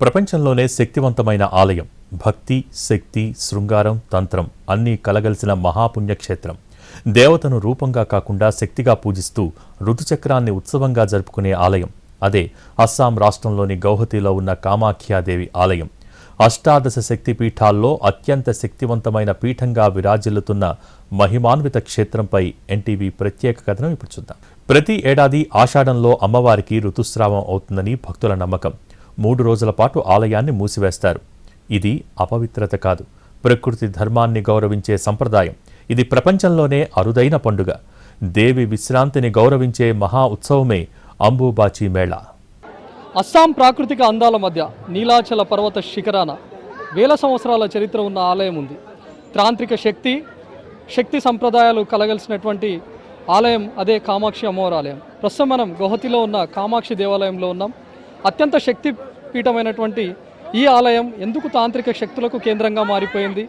ప్రపంచంలోనే శక్తివంతమైన ఆలయం, భక్తి, శక్తి, శృంగారం, తంత్రం అన్నీ కలగలిసిన మహాపుణ్యక్షేత్రం. దేవతను రూపంగా కాకుండా శక్తిగా పూజిస్తూ ఋతుచక్రాన్ని ఉత్సవంగా జరుపుకునే ఆలయం అదే అస్సాం రాష్ట్రంలోని గౌహతిలో ఉన్న కామాఖ్యాదేవి ఆలయం. అష్టాదశ శక్తిపీఠాల్లో అత్యంత శక్తివంతమైన పీఠంగా విరాజిల్లుతున్న మహిమాన్విత క్షేత్రంపై ఎన్టీవీ ప్రత్యేక కథనం ఇప్పుడు చూద్దాం. ప్రతి ఏడాది ఆషాఢంలో అమ్మవారికి ఋతుస్రావం అవుతుందని భక్తుల నమ్మకం. 3 రోజుల పాటు ఆలయాన్ని మూసివేస్తారు. ఇది అపవిత్రత కాదు, ప్రకృతి ధర్మాన్ని గౌరవించే సంప్రదాయం. ఇది ప్రపంచంలోనే అరుదైన పండుగ. దేవి విశ్రాంతిని గౌరవించే మహా ఉత్సవమే అంబుబాచి మేళా. అస్సాం ప్రాకృతిక అందాల మధ్య నీలాచల పర్వత శిఖరాన వేల సంవత్సరాల చరిత్ర ఉన్న ఆలయం ఉంది. తాంత్రిక శక్తి సంప్రదాయాలు కలగలిసినటువంటి ఆలయం అదే కామాక్షి అమ్మవారి ఆలయం. ప్రస్తుతం మనం గౌహతిలో ఉన్న కామాక్షి దేవాలయంలో ఉన్నాం. అత్యంత శక్తి పీఠమైనటువంటి ఈ ఆలయం ఎందుకు తాంత్రిక శక్తులకు కేంద్రంగా మారిపోయింది,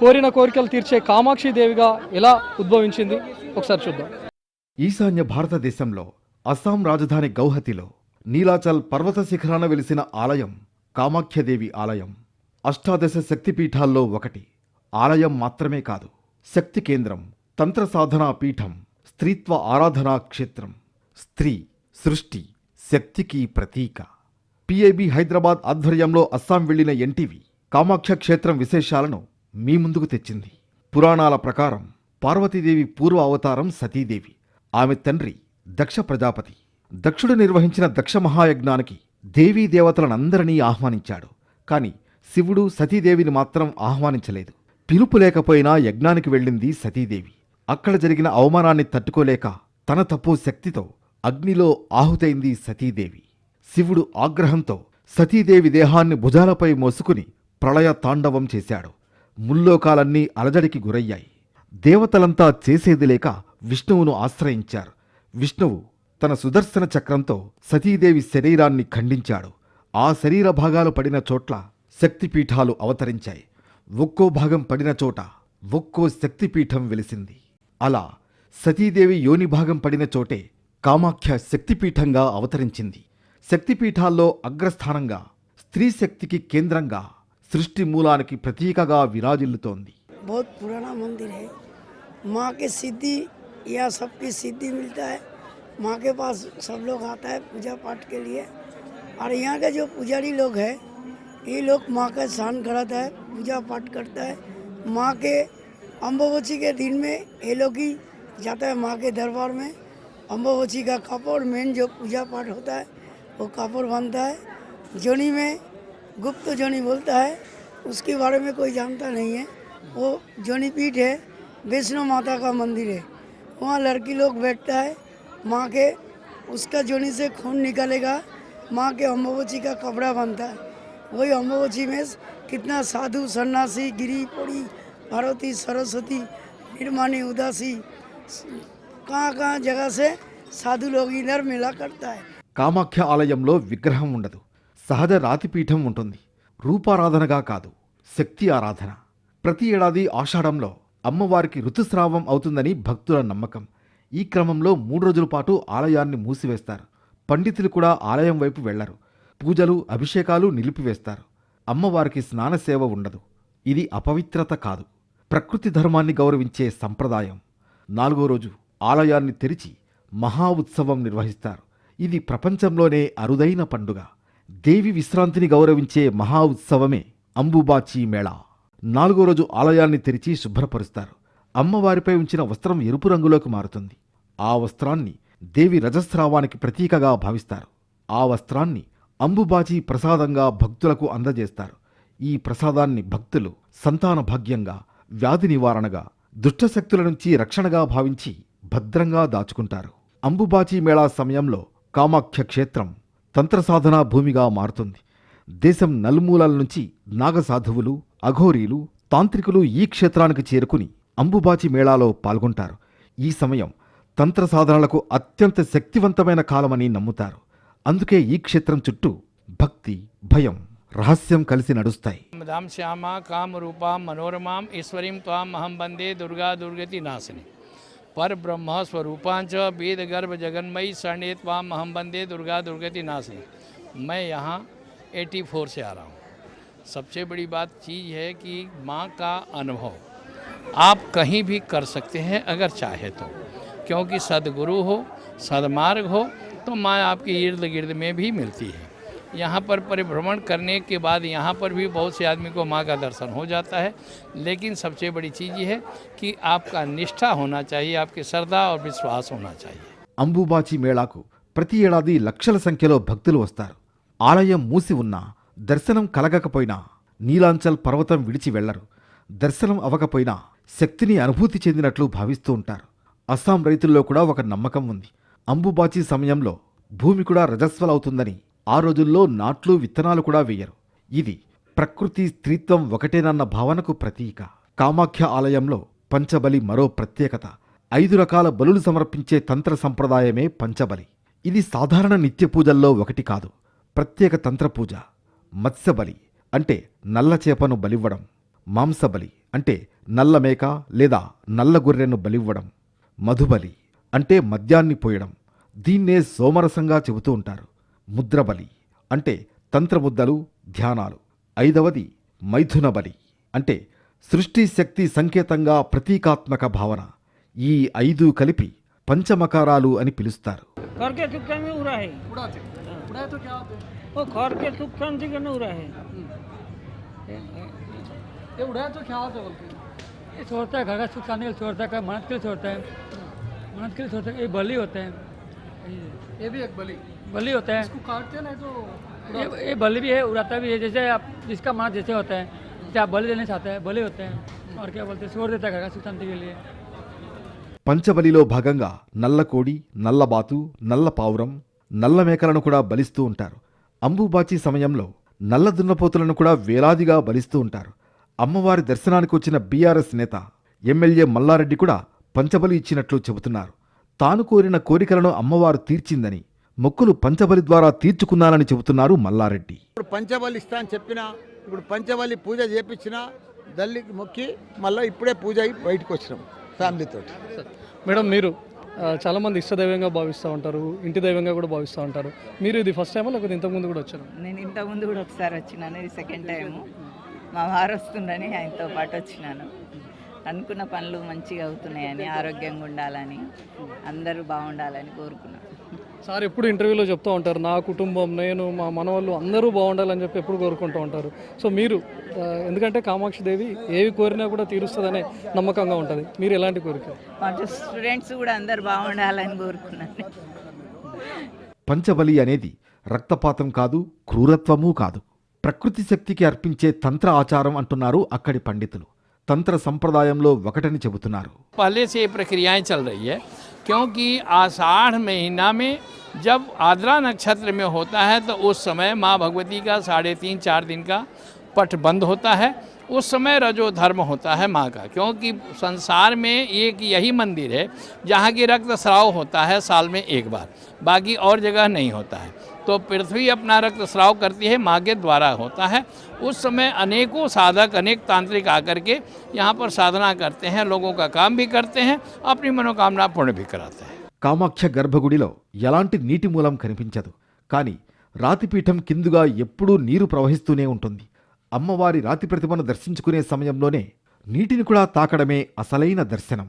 కోరిన కోరికలు తీర్చే కామాక్షి దేవిగా ఎలా ఉద్భవించింది, ఒకసారి చూద్దాం. ఈశాన్య భారతదేశంలో అస్సాం రాజధాని గౌహతిలో నీలాచల్ పర్వత శిఖరాన వెలిసిన ఆలయం కామాఖ్యదేవి ఆలయం. అష్టాదశ శక్తిపీఠాల్లో ఒకటి. ఆలయం మాత్రమే కాదు, శక్తి కేంద్రం, తంత్ర సాధనా పీఠం, స్త్రీత్వ ఆరాధనా క్షేత్రం. స్త్రీ, సృష్టి, శక్తికి ప్రతీక. పిఐబి హైదరాబాద్ ఆధ్వర్యంలో అస్సాం వెళ్లిన ఎన్టీవీ కామాఖ్య క్షేత్రం విశేషాలను మీ ముందుకు తెచ్చింది. పురాణాల ప్రకారం పార్వతీదేవి పూర్వ అవతారం సతీదేవి. ఆమె తండ్రి దక్ష ప్రజాపతి. దక్షుడు నిర్వహించిన దక్ష మహాయజ్ఞానికి దేవీ దేవతలనందరినీ ఆహ్వానించాడు. కాని శివుడు సతీదేవిని మాత్రం ఆహ్వానించలేదు. పిలుపు లేకపోయినా యజ్ఞానికి వెళ్ళింది సతీదేవి. అక్కడ జరిగిన అవమానాన్ని తట్టుకోలేక తన తపో శక్తితో అగ్నిలో ఆహుతైంది సతీదేవి. శివుడు ఆగ్రహంతో సతీదేవి దేహాన్ని భుజాలపై మోసుకుని ప్రళయ తాండవం చేశాడు. ముల్లోకాలన్నీ అలజడికి గురయ్యాయి. దేవతలంతా చేసేది లేక విష్ణువును ఆశ్రయించారు. విష్ణువు తన సుదర్శన చక్రంతో సతీదేవి శరీరాన్ని ఖండించాడు. ఆ శరీర భాగాలు పడిన చోట్ల శక్తిపీఠాలు అవతరించాయి. ఒక్కో భాగం పడిన చోట ఒక్కో శక్తిపీఠం వెలిసింది. అలా సతీదేవి యోని భాగం పడిన చోటే కామాఖ్య శక్తిపీఠంగా అవతరించింది. శక్తిపీఠాల్లో అగ్రస్థానంగా స్త్రీ శక్తికి కేంద్రంగా సృష్టి మూలానికి ప్రతీకగా విరాజిల్లుతోంది. बहुत पुराना मंदिर है। माँ के सिद्धि या सबकी सिद्धि मिलता है। माँ के पास सब लोग आता है पूजा पाठ के लिए। और यहाँ के जो पुजारी लोग हैं ये लोग माँ का स्थान कराता है, पूजा पाठ करता है। माँ के अम्बुबाची के दिन में ये लोग ही जाता है माँ के दरबार में। अम्बुबाची का कपड़ मेन जो पूजा पाठ होता है वो कपड़ बनता है। जोनी में गुप्त जोनी बोलता है, उसके बारे में कोई जानता नहीं है। वो जोनी पीठ है, वैष्णो माता का मंदिर है। वहाँ लड़की लोग बैठता है माँ के, उसका जोनी से खून निकलेगा, माँ के अम्बुबाची का कपड़ा बनता है। वही अम्बुबाची में कितना साधु सन्यासी, गिरी पौड़ी, पार्वती, सरस्वती, निर्माणी, उदासी, कहाँ जगह से साधु लोग इधर मेला करता है। కామాఖ్య ఆలయంలో విగ్రహం ఉండదు, సహజ రాతిపీఠం ఉంటుంది. రూపారాధనగా కాదు, శక్తి ఆరాధన. ప్రతి ఏడాది ఆషాఢంలో అమ్మవారికి ఋతుస్రావం అవుతుందని భక్తుల నమ్మకం. ఈ క్రమంలో 3 రోజుల పాటు ఆలయాన్ని మూసివేస్తారు. పండితులు కూడా ఆలయం వైపు వెళ్లరు. పూజలు, అభిషేకాలు నిలిపివేస్తారు. అమ్మవారికి స్నానసేవ ఉండదు. ఇది అపవిత్రత కాదు, ప్రకృతి ధర్మాన్ని గౌరవించే సంప్రదాయం. 4వ రోజు ఆలయాన్ని తెరిచి మహా ఉత్సవం నిర్వహిస్తారు. ఇది ప్రపంచంలోనే అరుదైన పండుగ. దేవి విశ్రాంతిని గౌరవించే మహా ఉత్సవమే అంబుబాచి మేళా. 4వ రోజు ఆలయాన్ని తెరిచి శుభ్రపరుస్తారు. అమ్మవారిపై ఉంచిన వస్త్రం ఎరుపు రంగులోకి మారుతుంది. ఆ వస్త్రాన్ని దేవి రజస్రావానికి ప్రతీకగా భావిస్తారు. ఆ వస్త్రాన్ని అంబుబాచి ప్రసాదంగా భక్తులకు అందజేస్తారు. ఈ ప్రసాదాన్ని భక్తులు సంతాన భాగ్యంగా, వ్యాధి నివారణగా, దుష్టశక్తుల నుంచి రక్షణగా భావించి భద్రంగా దాచుకుంటారు. అంబుబాచి మేళా సమయంలో కామాఖ్య క్షేత్రం తంత్రసాధనా భూమిగా మారుతుంది. దేశం నలుమూలల నుంచి నాగసాధువులు, అఘోరీలు, తాంత్రికులు ఈ క్షేత్రానికి చేరుకుని అంబుబాచి మేళాలో పాల్గొంటారు. ఈ సమయం తంత్ర సాధనలకు అత్యంత శక్తివంతమైన కాలమని నమ్ముతారు. అందుకే ఈ క్షేత్రం చుట్టూ భక్తి, భయం, రహస్యం కలిసి నడుస్తాయి. శ్యామ కామరూపాం మనోరమాం ఈశ్వరీం త్వాం అహం వందే దుర్గా దుర్గతి నాశిని पर ब्रह्म स्वरूपांच वेद गर्भ जगन्मयी शरणे त्वाम अहम वंदे दुर्गा दुर्गति नाशिनी। मैं यहाँ 84 से आ रहा हूँ। सबसे बड़ी बात चीज़ है कि माँ का अनुभव आप कहीं भी कर सकते हैं अगर चाहे तो, क्योंकि सद्गुरु हो, सद्मार्ग हो तो माँ आपके इर्द गिर्द में भी मिलती है। यहाँ पर परिभ्रमण करने के बाद यहाँ पर भी बहुत से आदमी को माँ का दर्शन हो जाता है, लेकिन सबसे बड़ी चीज़ ये है कि आपका निष्ठा होना चाहिए, आपकी श्रद्धा और विश्वास होना चाहिए। అంబుబాచి మేళాకు ప్రతి ఏడాది లక్షల సంఖ్యలో భక్తులు వస్తారు. ఆలయం మూసి ఉన్నా దర్శనం కలగకపోయినా నీలాంచల్ పర్వతం విడిచి వెళ్లరు. దర్శనం అవకపోయినా శక్తిని అనుభూతి చెందినట్లు భావిస్తూ ఉంటారు. అస్సాం రైతుల్లో కూడా ఒక నమ్మకం ఉంది. అంబుబాచి సమయంలో భూమి కూడా రజస్వలవుతుందని ఆ రోజుల్లో నాట్లు విత్తనాలు కూడా వేయరు. ఇది ప్రకృతి స్త్రీత్వం ఒకటేనన్న భావనకు ప్రతీక. కామాఖ్య ఆలయంలో పంచబలి మరో ప్రత్యేకత. 5 రకాల బలులు సమర్పించే తంత్ర సంప్రదాయమే పంచబలి. ఇది సాధారణ నిత్య పూజల్లో ఒకటి కాదు. ప్రత్యేక తంత్ర పూజ. మత్స్యబలి అంటే నల్ల చేపను బలివ్వడం. మాంసబలి అంటే నల్ల మేక లేదా నల్ల గొర్రెను బలివ్వడం. మధుబలి అంటే మద్యాన్ని పోయడం. దీన్నే సోమరసంగా చెబుతూ ఉంటారు. ముద్రబలి అంటే తంత్రముద్దలు, ధ్యానాలు. 5వది మైథున బలి అంటే సృష్టి శక్తి సంకేతంగా ప్రతీకాత్మక భావన. ఈ 5 కలిపి పంచమకారాలు అని పిలుస్తారు. घर के सुख में उड़ा है उड़ाते उड़ाए तो क्या होते हैं? वो घर के सुख शांति के न उड़ा है ये उड़ाए तो क्या होते बोलते हैं? ये छोड़ता है घर का सुख शांति के लिए छोड़ता है, मन्नत के लिए छोड़ता है, मन्नत के लिए छोड़ता है। ये बलि होता है, ये भी एक बलि बलि होता है। इसको काटते हैं नहीं तो ये बलि भी है, उड़ाता भी है। जैसे आप जिसका मन जैसे होता है, जैसे आप बलि देना चाहते हैं बलि होते हैं, और क्या बोलते हैं छोड़ देता है घर का सुख शांति के लिए। పంచబలిలో భాగంగా నల్ల కోడి, నల్ల బాతు, నల్ల పావురం, నల్ల మేకలను కూడా బలిస్తూ ఉంటారు. అంబుబాచి సమయంలో నల్ల దున్నపోతులను కూడా వేలాదిగా బలిస్తూ ఉంటారు. అమ్మవారి దర్శనానికి వచ్చిన బీఆర్ఎస్ నేత ఎమ్మెల్యే మల్లారెడ్డి కూడా పంచబలి ఇచ్చినట్లు చెబుతున్నారు. తాను కోరిన కోరికలను అమ్మవారు తీర్చిందని, మొక్కులు పంచబలి ద్వారా తీర్చుకున్నానని చెబుతున్నారు మల్లారెడ్డి. ఇప్పుడు పంచబలి ఇస్తా అని చెప్పిన, ఇప్పుడు పంచబలి పూజ చేపించిన దల్లికి మొక్కి మళ్ళీ ఇప్పుడే పూజ అయి బయటకు వచ్చినాం ఫ్యామిలీతో. మేడం, మీరు చాలామంది ఇష్టదైవంగా భావిస్తూ ఉంటారు, ఇంటి దైవంగా కూడా భావిస్తూ ఉంటారు. మీరు ఇది ఫస్ట్ టైమా లేకపోతే ఇంతకుముందు కూడా వచ్చారు? నేను ఇంతకుముందు కూడా ఒకసారి వచ్చినాను, ఇది సెకండ్ టైము. మా వారు వస్తుండని ఆయనతో పాటు వచ్చినాను. అనుకున్న పనులు మంచిగా అవుతున్నాయని, ఆరోగ్యంగా ఉండాలని, అందరూ బాగుండాలని కోరుకున్నాను. సార్ ఎప్పుడు ఇంటర్వ్యూలో చెప్తూ ఉంటారు, నా కుటుంబం, నేను, మా మనవాళ్ళు అందరూ బాగుండాలని చెప్పి ఎప్పుడు కోరుకుంటూ ఉంటారు. సో మీరు ఎందుకంటే కామాక్షి దేవి ఏవి కోరినా కూడా తీరుస్తుందనే నమ్మకంగా ఉంటుంది. మీరు ఎలాంటి కోరిక? మా స్టూడెంట్స్ కూడా అందరూ బాగుండాలని కోరుకున్నాను. పంచబలి అనేది రక్తపాతం కాదు, క్రూరత్వమూ కాదు, ప్రకృతి శక్తికి అర్పించే తంత్ర ఆచారం అంటున్నారు అక్కడి పండితులు. తంత్ర సంప్రదాయంలో ఒకటని చెబుతున్నారు. पहले से ये प्रक्रियाएं चल रही है, क्योंकि आषाढ़ महीना में जब आद्रा नक्षत्र में होता है तो उस समय माँ भगवती का 3.5-4 दिन का पट बंद होता है। उस समय रजो धर्म होता है माँ का, क्योंकि संसार में एक यही मंदिर है जहाँ की रक्त स्राव होता है साल में एक बार, बाकी और जगह नहीं होता है। तो पृथ्वी अपना रक्त स्राव करती है, माँ के द्वारा होता है। उस समय अनेकों साधक, अनेक तांत्रिक आकर के यहाँ पर साधना करते हैं, लोगों का काम भी करते हैं, अपनी मनोकामना पूर्ण भी कराते हैं। కామాఖ్య గర్భగుడిలో ఎలాంటి నీటి మూలం కనిపించదు. కానీ రాతిపీఠం కిందుగా ఎప్పుడూ నీరు ప్రవహిస్తూనే ఉంటుంది. అమ్మవారి రాతి ప్రతిమను దర్శించుకునే సమయంలోనే నీటిని కూడా తాకడమే అసలైన దర్శనం.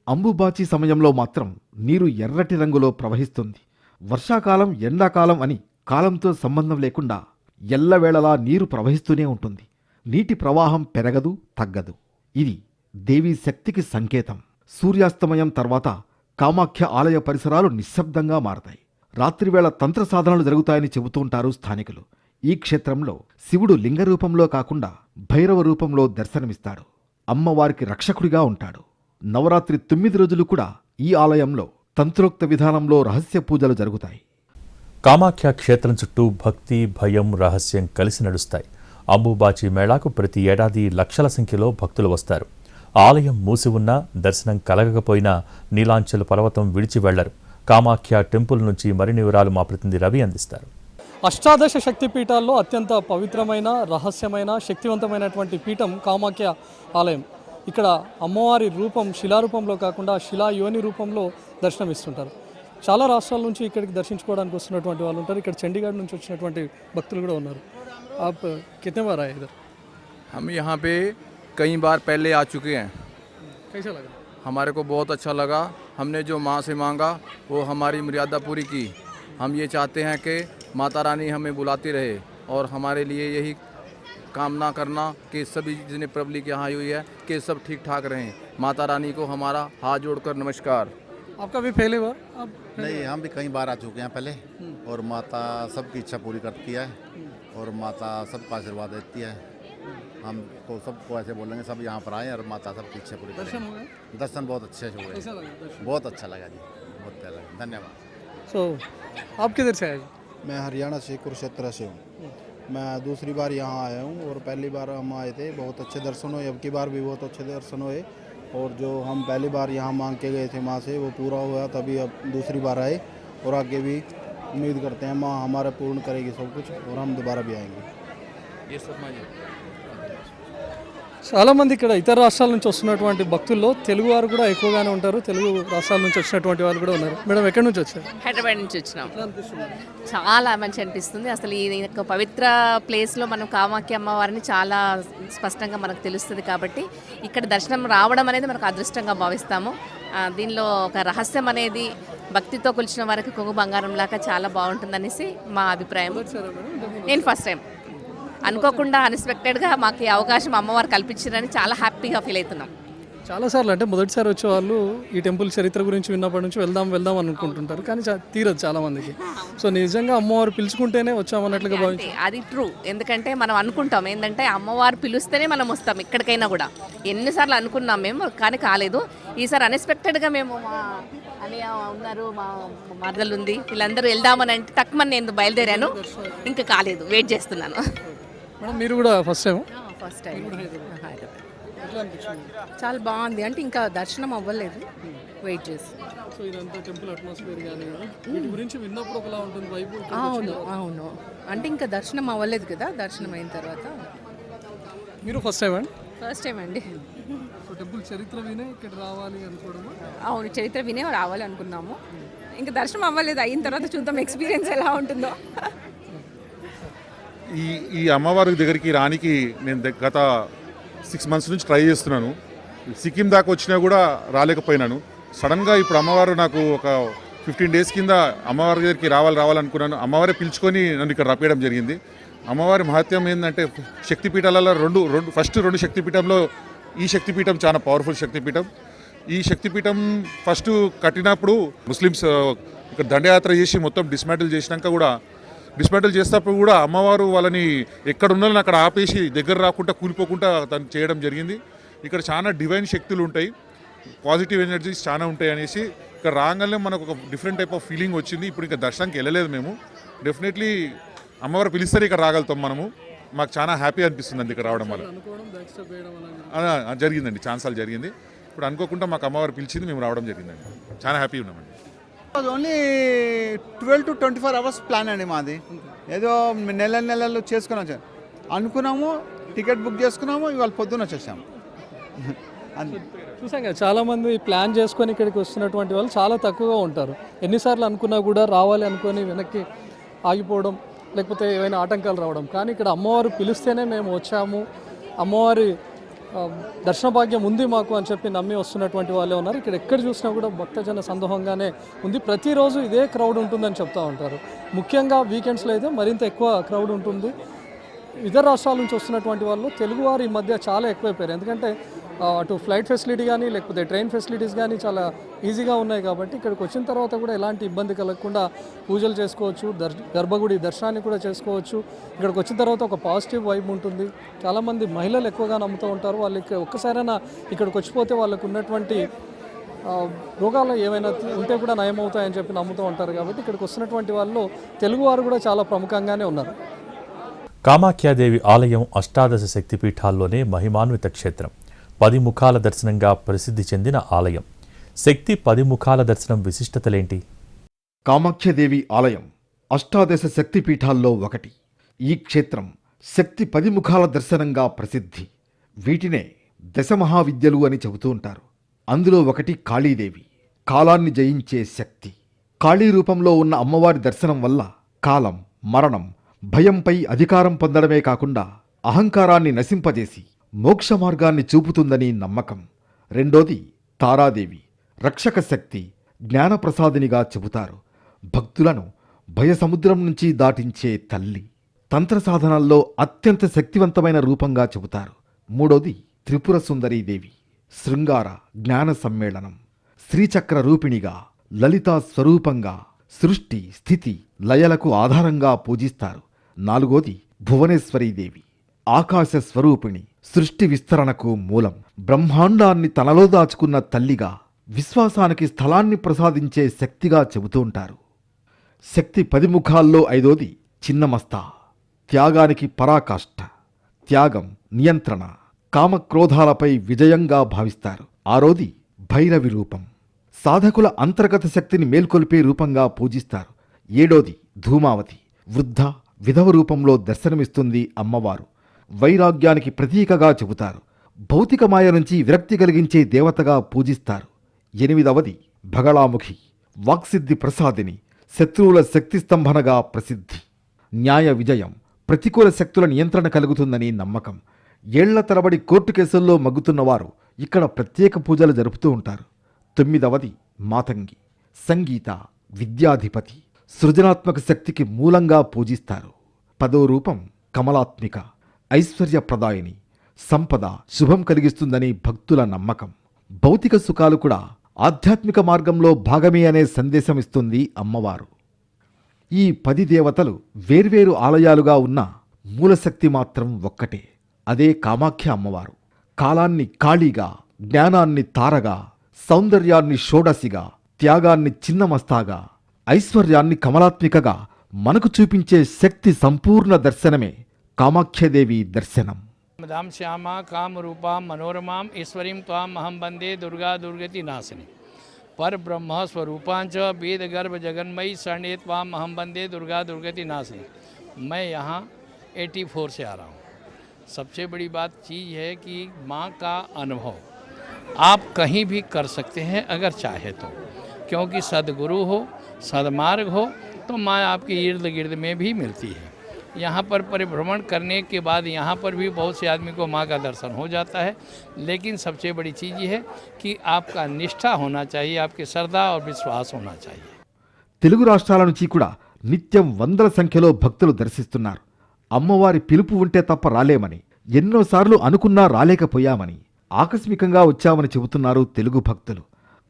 అంబుబాచి సమయంలో మాత్రం నీరు ఎర్రటి రంగులో ప్రవహిస్తుంది. వర్షాకాలం, ఎండాకాలం అని కాలంతో సంబంధం లేకుండా ఎల్లవేళలా నీరు ప్రవహిస్తూనే ఉంటుంది. నీటి ప్రవాహం పెరగదు, తగ్గదు. ఇది దేవీ శక్తికి సంకేతం. సూర్యాస్తమయం తర్వాత కామాఖ్య ఆలయ పరిసరాలు నిశ్శబ్దంగా మారతాయి. రాత్రివేళ తంత్ర సాధనలు జరుగుతాయని చెబుతూ ఉంటారు స్థానికులు. ఈ క్షేత్రంలో శివుడు లింగ రూపంలో కాకుండా భైరవ రూపంలో దర్శనమిస్తాడు. అమ్మవారికి రక్షకుడిగా ఉంటాడు. నవరాత్రి 9 రోజులు కూడా ఈ ఆలయంలో తంత్రోక్త విధానంలో రహస్య పూజలు జరుగుతాయి. కామాఖ్య క్షేత్రం చుట్టూ భక్తి, భయం, రహస్యం కలిసి నడుస్తాయి. అంబుబాచి మేళాకు ప్రతి ఏడాది లక్షల సంఖ్యలో భక్తులు వస్తారు. ఆలయం మూసి ఉన్నా, దర్శనం కలగకపోయినా నీలాంచల్ పర్వతం విడిచి వెళ్లరు. కామాఖ్య టెంపుల్ నుంచి మరిన్ని వివరాలు మా ప్రతినిధి రవి అందిస్తారు. అష్టాదశ శక్తి పీఠాల్లో అత్యంత పవిత్రమైన, రహస్యమైన, శక్తివంతమైనటువంటి పీఠం కామాఖ్య ఆలయం. ఇక్కడ అమ్మవారి రూపం శిలారూపంలో కాకుండా శిలా యోని రూపంలో దర్శనమిస్తుంటారు. చాలా రాష్ట్రాల నుంచి ఇక్కడికి దర్శించుకోవడానికి వస్తున్నటువంటి వాళ్ళు ఉంటారు. ఇక్కడ చండీగఢ్ నుంచి వచ్చినటువంటి భక్తులు కూడా ఉన్నారు. ఆప్ కితనే బార్ ఆये इधर? हम यहाँ पे कई बार पहले आ चुके हैं। कैसा लगा? हमारे को बहुत अच्छा लगा। हमने जो माँ से मांगा वो हमारी मर्यादा पूरी की। हम ये चाहते हैं कि माता रानी हमें बुलाती रहे और हमारे लिए यही कामना करना कि सभी जितने पब्लिक यहाँ आई हुई है कि सब ठीक ठाक रहें। माता रानी को हमारा हाथ जोड़कर नमस्कार। आपका भी पहले बार? आप नहीं, हम भी कई बार आ चुके हैं पहले और माता सबकी इच्छा पूरी करती है और माता सबका आशीर्वाद देती है। हमको सबको ऐसे बोलेंगे सब यहाँ पर आए और माता सबकी इच्छा पूरी करें। दर्शन हो गए? दर्शन बहुत अच्छे से हुए। कैसा लगा दर्शन? बहुत अच्छा लगा जी, बहुत प्यारा लगा। धन्यवाद। सो आप किधर से आए? मैं हरियाणा से कुरुक्षेत्र से हूँ। मैं दूसरी बार यहाँ आया हूँ और पहली बार हम आए थे, बहुत अच्छे दर्शन हुए। अब की बार भी बहुत अच्छे दर्शन हुए और जो हम पहली बार यहाँ मांग के गए थे माँ से वो पूरा हुआ, तभी अब दूसरी बार आए और आगे भी उम्मीद करते हैं माँ हमारा पूर्ण करेगी सब कुछ और हम दोबारा भी आएंगे। ये सब माँ చాలామంది ఇక్కడ ఇతర రాష్ట్రాల నుంచి వస్తున్నటువంటి భక్తుల్లో తెలుగు వారు కూడా ఎక్కువగానే ఉంటారు. తెలుగు రాష్ట్రాల నుంచి వచ్చినటువంటి వాళ్ళు కూడా ఉన్నారు. మేడం ఎక్కడి నుంచి వచ్చారు? హైదరాబాద్ నుంచి వచ్చినాం. చాలా మంచి అనిపిస్తుంది. అసలు ఈ యొక్క పవిత్ర ప్లేస్లో మనం కామాఖ్య అమ్మవారిని చాలా స్పష్టంగా మనకు తెలుస్తుంది కాబట్టి ఇక్కడ దర్శనం రావడం అనేది మనకు అదృష్టంగా భావిస్తాము. దీనిలో ఒక రహస్యం అనేది భక్తితో కొలిచిన వారికి కొంగు బంగారం లాగా చాలా బాగుంటుందనేసి మా అభిప్రాయం. నేను ఫస్ట్ టైం అనుకోకుండా అన్ఎక్స్పెక్టెడ్గా మాకు ఈ అవకాశం అమ్మవారు కల్పించారని చాలా హ్యాపీగా ఫీల్ అవుతున్నాం. చాలాసార్లు అంటే మొదటిసారి వచ్చే వాళ్ళు ఈ టెంపుల్ చరిత్ర గురించి విన్నప్పటి నుంచి వెళ్దాం అనుకుంటుంటారు, కానీ తీరదు చాలామందికి. సో నిజంగా అమ్మవారు పిలుచుకుంటేనే వచ్చామన్నట్లుగా భావించి అది ట్రూ. ఎందుకంటే మనం అనుకుంటాం ఏంటంటే అమ్మవారు పిలుస్తేనే మనం వస్తాం ఎక్కడికైనా కూడా. ఎన్నిసార్లు అనుకున్నాం మేము, కానీ కాలేదు. ఈసారి అన్ఎక్స్పెక్టెడ్గా మేము మా అన్నయ్య ఉన్నారు, మా మరదలు ఉంది, వీళ్ళందరూ వెళ్దామని అంటే తక్కువని నేను బయలుదేరాను, ఇంకా కాలేదు, వెయిట్ చేస్తున్నాను. మేడం మీరు కూడా ఫస్ట్ టైం? First time. చాలా బాగుంది. అంటే ఇంకా దర్శనం అవ్వలేదు, వెయిట్ చేసి. సో ఇదంతా టెంపుల్ అట్మాస్ఫియర్ కానీ వీటి గురించి విన్నప్పుడు ఒకలా ఉంటుంది వైపు. అవును. అంటే ఇంకా దర్శనం అవ్వలేదు కదా, దర్శనం అయిన తర్వాత. మీరు ఫస్ట్ టైం అండి? ఫస్ట్ టైం అండి. సో టెంపుల్ చరిత్ర వినే ఇక్కడ రావాలి అనుకోవడం? అవును, చరిత్ర వినే రావాలి అనుకున్నాము. ఇంకా దర్శనం అవ్వలేదు, అయిన తర్వాత చూద్దాం ఎక్స్పీరియన్స్ ఎలా ఉంటుందో. ఈ అమ్మవారి దగ్గరికి రానికి నేను గత 6 months నుంచి ట్రై చేస్తున్నాను. సిక్కిం దాకా వచ్చినా కూడా రాలేకపోయినాను. సడన్గా ఇప్పుడు అమ్మవారు నాకు ఒక 15 days కింద అమ్మవారి దగ్గరికి రావాలనుకున్నాను. అమ్మవారే పిలుచుకొని నన్ను ఇక్కడ రప్పేయడం జరిగింది. అమ్మవారి మహత్యం ఏంటంటే శక్తిపీఠాలలో ఫస్ట్ రెండు శక్తిపీఠంలో ఈ శక్తిపీఠం చాలా పవర్ఫుల్ శక్తిపీఠం. ఈ శక్తిపీఠం ఫస్ట్ కట్టినప్పుడు ముస్లిమ్స్ ఇక్కడ దండయాత్ర చేసి మొత్తం డిస్మాంటిల్ చేసినప్పుడు కూడా అమ్మవారు వాళ్ళని ఎక్కడ ఉన్నారని అక్కడ ఆపేసి దగ్గర రాకుండా కూలిపోకుండా తను చేయడం జరిగింది. ఇక్కడ చాలా డివైన్ శక్తులు ఉంటాయి, పాజిటివ్ ఎనర్జీస్ చాలా ఉంటాయి అనేసి ఇక్కడ రాగానే మనకు ఒక డిఫరెంట్ టైప్ ఆఫ్ ఫీలింగ్ వచ్చింది. ఇప్పుడు ఇంకా దర్శనానికి వెళ్ళలేదు మేము. డెఫినెట్లీ అమ్మవారు పిలిస్తే ఇక్కడ రాగలుగుతాం మనము. మాకు చాలా హ్యాపీ అనిపిస్తుంది ఇక్కడ రావడం వల్ల. జరిగిందండి, ఛాన్సాలు జరిగింది. ఇప్పుడు అనుకోకుండా మాకు అమ్మవారు పిలిచింది, మేము రావడం జరిగిందండి. చాలా హ్యాపీ ఉన్నామండి. ఓన్లీ 12 to 24 hours ప్లాన్ అండి మాది. ఏదో నెలలు చేసుకుని వచ్చాను అనుకున్నాము, టికెట్ బుక్ చేసుకున్నాము, ఇవాళ పొద్దున్న వచ్చేసాము. చూసాం కదా, చాలామంది ప్లాన్ చేసుకొని ఇక్కడికి వస్తున్నటువంటి వాళ్ళు చాలా తక్కువగా ఉంటారు. ఎన్నిసార్లు అనుకున్నా కూడా రావాలి అనుకొని వెనక్కి ఆగిపోవడం, లేకపోతే ఏమైనా ఆటంకాలు రావడం. కానీ ఇక్కడ అమ్మవారు పిలిస్తేనే మేము వచ్చాము, అమ్మవారి దర్శన భాగ్యం ఉంది మాకు అని చెప్పి నమ్మి వస్తున్నటువంటి వాళ్ళే ఉన్నారు. ఇక్కడ ఎక్కడ చూసినా కూడా భక్తజన సందోహంగానే ఉంది. ప్రతిరోజు ఇదే క్రౌడ్ ఉంటుందని చెప్తూ ఉంటారు. ముఖ్యంగా వీకెండ్స్లో అయితే మరింత ఎక్కువ క్రౌడ్ ఉంటుంది. ఇతర రాష్ట్రాల నుంచి వస్తున్నటువంటి వాళ్ళు తెలుగువారు ఈ మధ్య చాలా ఎక్కువైపోయారు. ఎందుకంటే అటు ఫ్లైట్ ఫెసిలిటీ కానీ లేకపోతే ట్రైన్ ఫెసిలిటీస్ కానీ చాలా ఈజీగా ఉన్నాయి కాబట్టి ఇక్కడికి వచ్చిన తర్వాత కూడా ఎలాంటి ఇబ్బంది కలగకుండా పూజలు చేసుకోవచ్చు, గర్భగుడి దర్శనాన్ని కూడా చేసుకోవచ్చు. ఇక్కడికి వచ్చిన తర్వాత ఒక పాజిటివ్ వైబ్ ఉంటుంది. చాలామంది మహిళలు ఎక్కువగా నమ్ముతూ ఉంటారు. వాళ్ళకి ఒక్కసారైనా ఇక్కడికి వచ్చిపోతే వాళ్ళకు ఉన్నటువంటి రోగాలు ఏమైనా ఉంటే కూడా నయమవుతాయని చెప్పి నమ్ముతూ ఉంటారు. కాబట్టి ఇక్కడికి వస్తున్నటువంటి వాళ్ళు తెలుగువారు కూడా చాలా ప్రముఖంగానే ఉన్నారు. కామాఖ్యాదేవి ఆలయం అష్టాదశ శక్తిపీఠాల్లోనే మహిమాన్విత క్షేత్రం. 10 ముఖాల దర్శనంగా ప్రసిద్ధి చెందిన ఆలయం. శక్తి 10 ముఖాల దర్శనం విశిష్టతలేంటి? కామాఖ్యదేవి ఆలయం అష్టాదశ శక్తిపీఠాల్లో ఒకటి. ఈ క్షేత్రం శక్తి 10 ముఖాల దర్శనంగా ప్రసిద్ధి. వీటినే దశమహావిద్యలు అని చెబుతూ ఉంటారు. అందులో ఒకటి కాళీదేవి, కాలాన్ని జయించే శక్తి. కాళీ రూపంలో ఉన్న అమ్మవారి దర్శనం వల్ల కాలం, మరణం, భయంపై అధికారం పొందడమే కాకుండా అహంకారాన్ని నశింపజేసి మోక్ష మార్గాన్ని చూపుతుందని నమ్మకం. రెండోది తారాదేవి, రక్షక శక్తి, జ్ఞానప్రసాదినిగా చెబుతారు. భక్తులను భయసముద్రం నుంచి దాటించే తల్లి, తంత్ర సాధనాల్లో అత్యంత శక్తివంతమైన రూపంగా చెబుతారు. మూడోది త్రిపుర సుందరీదేవి, శృంగార జ్ఞాన సమ్మేళనం, శ్రీచక్ర రూపిణిగా, లలితా స్వరూపంగా, సృష్టి స్థితి లయలకు ఆధారంగా పూజిస్తారు. నాలుగోది భువనేశ్వరీదేవి, ఆకాశ స్వరూపిణి, సృష్టి విస్తరణకు మూలం, బ్రహ్మాండాన్ని తనలో దాచుకున్న తల్లిగా, విశ్వాసానికి స్థలాన్ని ప్రసాదించే శక్తిగా చెబుతూ ఉంటారు. శక్తి 10 ముఖాల్లో ఐదోది చిన్నమస్త, త్యాగానికి పరాకాష్ఠ, త్యాగం, నియంత్రణ, కామక్రోధాలపై విజయంగా భావిస్తారు. ఆరోది భైరవి రూపం, సాధకుల అంతర్గత శక్తిని మేల్కొల్పే రూపంగా పూజిస్తారు. ఏడోది ధూమావతి, వృద్ధ విధవ రూపంలో దర్శనమిస్తుంది అమ్మవారు, వైరాగ్యానికి ప్రతీకగా చెబుతారు. భౌతిక మాయ నుంచి విరక్తి కలిగించే దేవతగా పూజిస్తారు. ఎనిమిదవది భగళాముఖి, వాక్సిద్ధి ప్రసాదిని, శత్రువుల శక్తి స్తంభనగా ప్రసిద్ధి. న్యాయ విజయం, ప్రతికూల శక్తుల నియంత్రణ కలుగుతుందని నమ్మకం. ఏళ్ల తరబడి కోర్టు కేసుల్లో మగ్గుతున్నవారు ఇక్కడ ప్రత్యేక పూజలు జరుపుతూ ఉంటారు. తొమ్మిదవది మాతంగి, సంగీత, విద్యాధిపతి, సృజనాత్మక శక్తికి మూలంగా పూజిస్తారు. 10వ రూపం కమలాత్మిక, ఐశ్వర్యప్రదాయిని, సంపద, శుభం కలిగిస్తుందని భక్తుల నమ్మకం. భౌతిక సుఖాలు కూడా ఆధ్యాత్మిక మార్గంలో భాగమే అనే సందేశమిస్తుంది అమ్మవారు. ఈ 10 దేవతలు వేర్వేరు ఆలయాలుగా ఉన్న మూలశక్తి మాత్రం ఒక్కటే, అదే కామాఖ్య అమ్మవారు. కాలాన్ని కాళీగా, జ్ఞానాన్ని తారగా, సౌందర్యాన్ని షోడసిగా, త్యాగాన్ని చిన్నమస్తాగా, ఐశ్వర్యాన్ని కమలాత్మికగా మనకు చూపించే శక్తి సంపూర్ణ దర్శనమే కామాఖ్యదేవి దర్శనం. धाम श्यामा काम रूपा मनोरमाम ईश्वरीं त्वाम अहम वंदे दुर्गा दुर्गति नाशिनी पर ब्रह्म स्वरूपांच वेद गर्भ जगन्मयी शरणे त्वाम अहम वंदे दुर्गा दुर्गति नाशिनी। मैं यहाँ 84 से आ रहा हूँ। सबसे बड़ी बात चीज़ है कि माँ का अनुभव आप कहीं भी कर सकते हैं अगर चाहे तो, क्योंकि सदगुरु हो, सदमार्ग हो तो माँ आपके इर्द गिर्द में भी मिलती है। यहाँ पर परिभ्रमण करने के बाद यहाँ पर भी बहुत से आदमी को माँ का दर्शन हो जाता है, लेकिन सबसे बड़ी चीज़ ये है कि आपका निष्ठा होना चाहिए, आपकी श्रद्धा और विश्वास होना चाहिए। తెలుగు రాష్ట్రాల నుంచి కూడా నిత్యం వందల సంఖ్యలో భక్తులు దర్శిస్తున్నారు. అమ్మవారి పిలుపు ఉంటే తప్ప రాలేమని, ఎన్నోసార్లు అనుకున్నా రాలేకపోయామని, ఆకస్మికంగా వచ్చామని చెబుతున్నారు తెలుగు భక్తులు.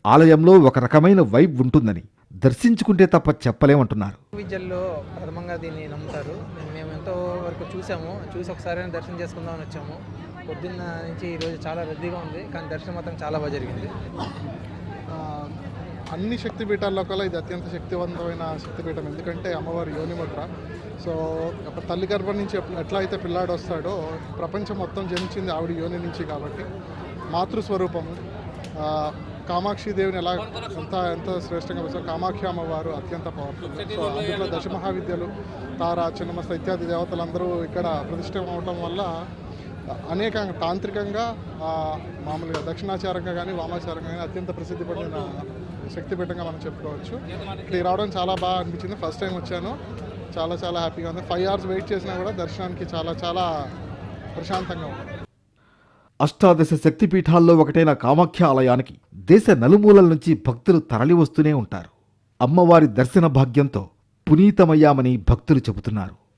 ఆలయంలో ఒక రకమైన వైబ్ ఉంటుందని, దర్శించుకుంటే తప్ప చెప్పలేమంటున్నారు. విద్యల్లో ప్రథమంగా దీన్ని నమ్ముతారు. మేము ఎంతో వరకు చూసి ఒకసారి దర్శనం చేసుకుందామని వచ్చాము. పొద్దున్న నుంచి ఈరోజు చాలా రద్దీగా ఉంది, కానీ దర్శనం మాత్రం చాలా బాగా జరిగింది. అన్ని శక్తిపీఠాల్లో కల్లా ఇది అత్యంత శక్తివంతమైన శక్తిపీఠం. ఎందుకంటే అమ్మవారి యోనిముద్ర. సో తల్లి గర్భం నుంచి ఎట్లా అయితే పిల్లాడు వస్తాడో, ప్రపంచం మొత్తం జనించింది ఆవిడ యోని నుంచి కాబట్టి మాతృస్వరూపము. కామాక్షి దేవిని ఎలా ఎంత శ్రేష్టంగా వస్తారు. కామాఖ్య అమ్మవారు అత్యంత పవర్ఫుల్. సో అందులో దశమహావిద్యలు, తార, చిన్నమస్త ఇత్యాది దేవతలందరూ ఇక్కడ ప్రతిష్ఠ అవటం వల్ల అనేక తాంత్రికంగా, మామూలుగా దక్షిణాచారంగా కానీ వామాచారంగా కానీ అత్యంత ప్రసిద్ధి పొందిన శక్తిపీఠంగా మనం చెప్పుకోవచ్చు. ఇక్కడ రావడం చాలా బాగా అనిపించింది. ఫస్ట్ టైం వచ్చాను, చాలా చాలా హ్యాపీగా ఉంది. 5 hours వెయిట్ చేసినా కూడా దర్శనానికి చాలా చాలా ప్రశాంతంగా ఉంది. అష్టాదశ శక్తిపీఠాల్లో ఒకటైన కామాఖ్య ఆలయానికి దేశ నలుమూలల నుంచి భక్తులు తరలి వస్తూనే ఉంటారు. అమ్మవారి దర్శన భాగ్యంతో పునీతమయ్యామని భక్తులు చెబుతున్నారు.